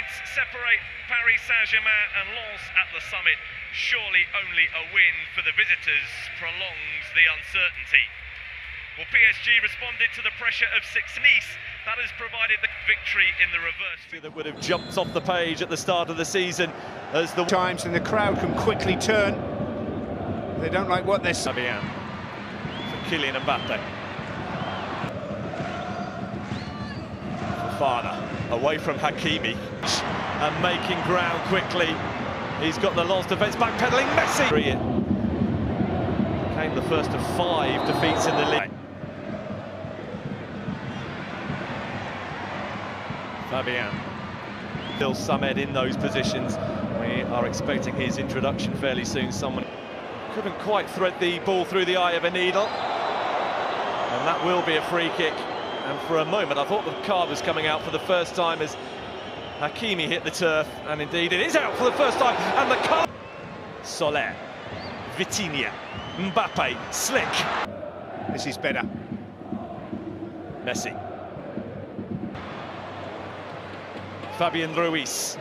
points separate Paris Saint-Germain and Lens at the summit. Surely only a win for the visitors prolongs the uncertainty. Well, PSG responded to the pressure of Nice. That has provided the victory in the reverse. That would have jumped off the page at the start of the season as the times, and the crowd can quickly turn. They don't like what they're saying. For Kylian Mbappe. Fofana away from Hakimi and making ground quickly. He's got the Lens defence backpedaling. Messi became the first of 5 defeats in the league. Fabian. Still Samed in those positions. We are expecting his introduction fairly soon. Someone couldn't quite thread the ball through the eye of a needle. And that will be a free kick. And for a moment I thought the card was coming out for the first time as Hakimi hit the turf. And indeed it is out for the first time. And the card... Soler, Vitinha, Mbappe, slick. This is better. Messi. Fabian Ruiz.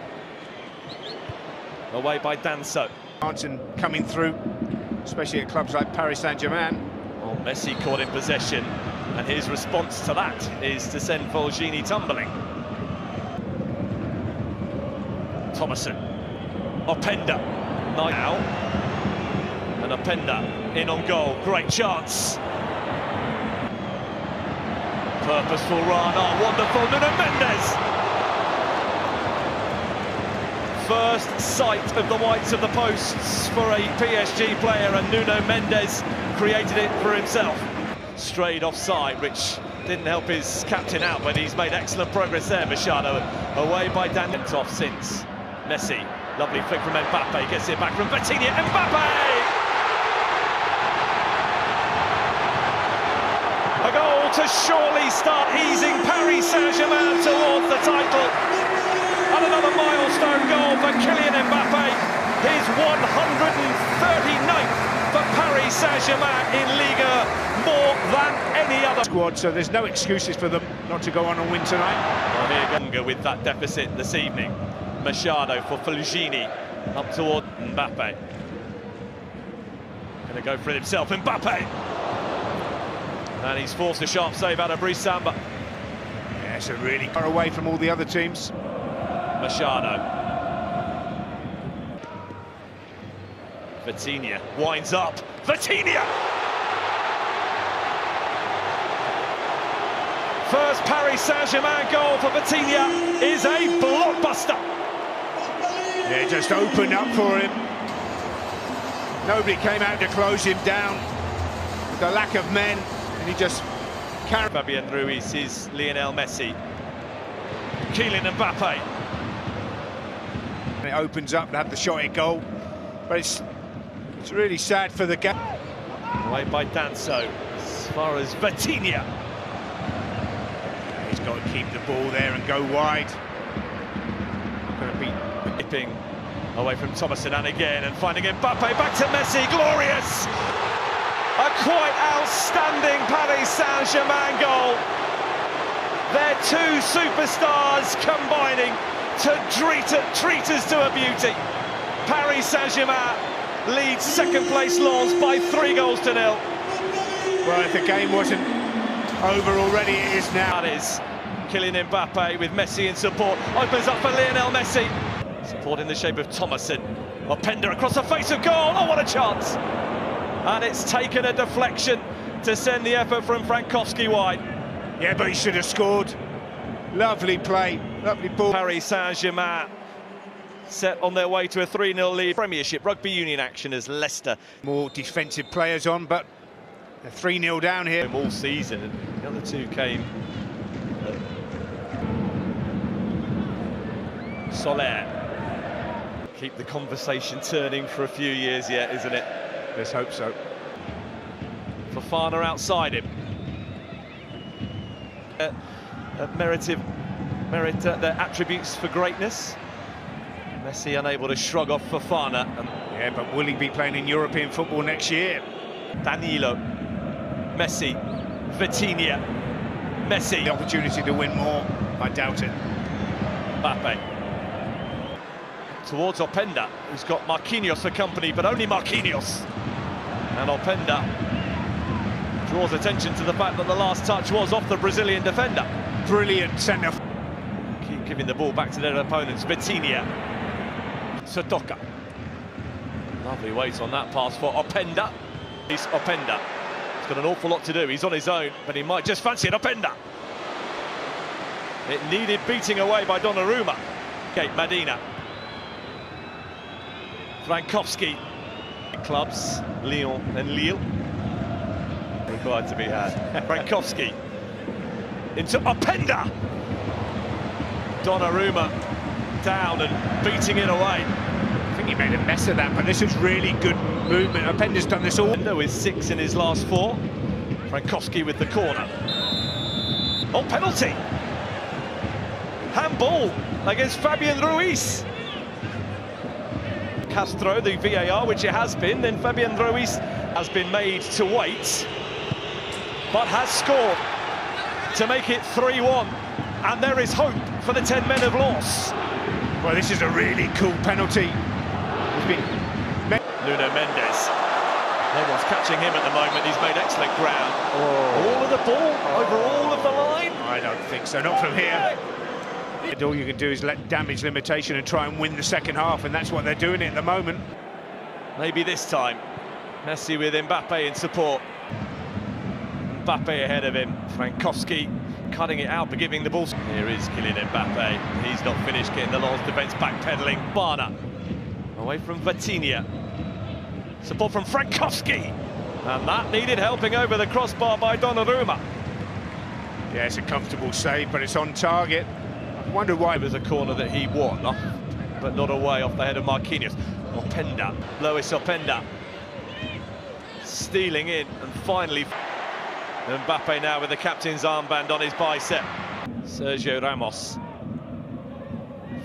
Away by Danso. Johnson coming through, especially at clubs like Paris Saint-Germain. Well, Messi caught in possession, and his response to that is to send Fulgini tumbling. Thomason. Openda. Now. And Openda in on goal. Great chance. Purposeful run. Oh, wonderful. Nuno Mendes. First sight of the whites of the posts for a PSG player, and Nuno Mendes created it for himself. Strayed offside, which didn't help his captain out, but he's made excellent progress there. Machado away by Dan. Off since. Messi, lovely flick from Mbappe, gets it back from Vitinha. Mbappe! A goal to surely start easing Paris Saint-Germain towards the title. And another milestone goal for Kylian Mbappe, his 139th for Paris Saint-Germain in Liga, more than any other squad, so there's no excuses for them not to go on and win tonight. Well, here Gunga with that deficit this evening. Machado for Fulgini, up toward Mbappe. Gonna go for it himself, Mbappe! And he's forced a sharp save out of Brice Samba. Yeah, so really far away from all the other teams. Machado. Vitinha winds up. Vitinha! First Paris Saint-Germain goal for Vitinha is a blockbuster. Yeah, it just opened up for him. Nobody came out to close him down. With the lack of men, and he just carried. Fabian Ruiz is Lionel Messi. Kylian Mbappe. It opens up to have the shot at goal, but it's really sad for the game. Away by Danso, as far as Vitinha. He's got to keep the ball there and go wide. Going to be nipping away from Thomason and again, and finding Mbappe back to Messi. Glorious! A quite outstanding Paris Saint-Germain goal. Their 2 superstars combining to treat us to a beauty. Paris Saint-Germain leads second place Lens by 3 goals to 0. Well, if the game wasn't over already, it is now. That is Kylian Mbappe with Messi in support. Opens up for Lionel Messi. Support in the shape of Thomason. Openda across the face of goal. Oh, what a chance! And it's taken a deflection to send the effort from Frankowski wide. Yeah, but he should have scored. Lovely play, lovely ball. Paris Saint-Germain set on their way to a 3-0 lead. Premiership rugby union action as Leicester. More defensive players on, but they're 3-0 down here. All season, and the other 2 came. Soler. Keep the conversation turning for a few years yet, isn't it? Let's hope so. Fofana outside him. Merit their attributes for greatness. Messi unable to shrug off Fofana. Yeah, but will he be playing in European football next year? Danilo, Messi, Vitinha, Messi. The opportunity to win more, I doubt it. Mbappe, towards Openda, who's got Marquinhos for company, but only Marquinhos. And Openda draws attention to the fact that the last touch was off the Brazilian defender. Brilliant centre. Keep giving the ball back to their opponents. Vitinha. Satoka. Lovely weight on that pass for Openda. He's Openda. He's got an awful lot to do. He's on his own, but he might just fancy it. Openda. It needed beating away by Donnarumma. Kate Medina. Frankowski. Clubs, Lyon and Lille. Required to be had. Frankowski. Into Openda. Donnarumma down and beating it away. I think he made a mess of that, but this was really good movement. Openda's done this all. With 6 in his last 4. Frankowski with the corner. Oh, penalty! Handball against Fabian Ruiz. Castro, the VAR, which it has been, then Fabian Ruiz has been made to wait, but has scored to make it 3-1, and there is hope for the 10 men of Lens. Well, this is a really cool penalty. Nuno Mendes. No one's catching him at the moment. He's made excellent ground. All of the ball over all of the line? I don't think so, not from here. All you can do is let damage limitation and try and win the second half, and that's what they're doing at the moment. Maybe this time. Messi with Mbappe in support. Mbappe ahead of him. Frankowski cutting it out, but giving the ball. Here is Kylian Mbappe. He's not finished getting the Lens defence backpedaling. Barna away from Vitinha. Support from Frankowski. And that needed helping over the crossbar by Donnarumma. Yeah, it's a comfortable save, but it's on target. I wonder why. It was a corner that he won, but not away off the head of Marquinhos. Openda, Lois Openda, stealing in, and finally Mbappe now with the captain's armband on his bicep. Sergio Ramos.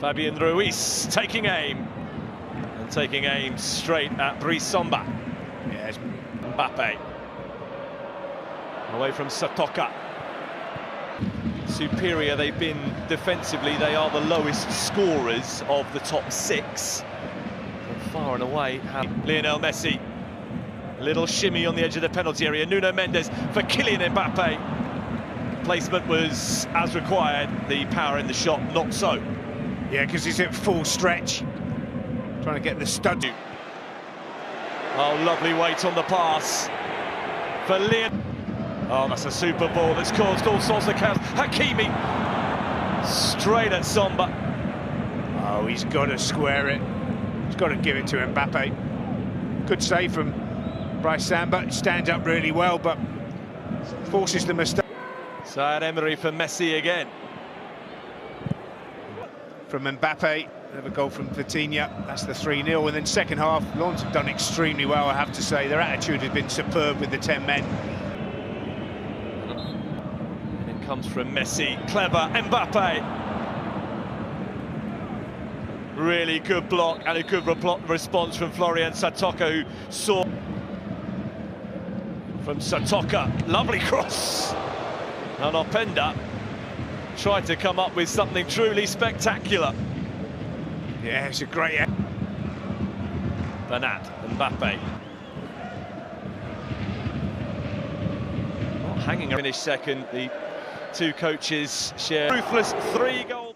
Fabian Ruiz taking aim, and taking aim straight at Brice Samba. Yes. Mbappe. Away from Satoka. Superior they've been defensively. They are the lowest scorers of the top 6. And far and away, Leonel Messi. A little shimmy on the edge of the penalty area. Nuno Mendes for Kylian Mbappe. Placement was as required. The power in the shot, not so. Yeah, because he's at full stretch. Trying to get the stud. Oh, lovely weight on the pass for Leon. Oh, that's a super ball that's caused all sorts of chaos. Hakimi, straight at Samba. Oh, he's got to square it. He's got to give it to Mbappe. Good save from Brice Samba. He stands up really well, but forces the mistake. Zaire Emery for Messi again. From Mbappe, another goal from Vitinha. That's the 3-0. And then second half, Lens have done extremely well, I have to say. Their attitude has been superb with the 10 men. Comes from Messi, clever, Mbappe. Really good block and a good response from Florian Satoka, who saw from Satoka, lovely cross. And Openda tried to come up with something truly spectacular. Yeah, it's a great... Bernat, Mbappe. Not hanging, finished second. The two coaches share ruthless 3 goals.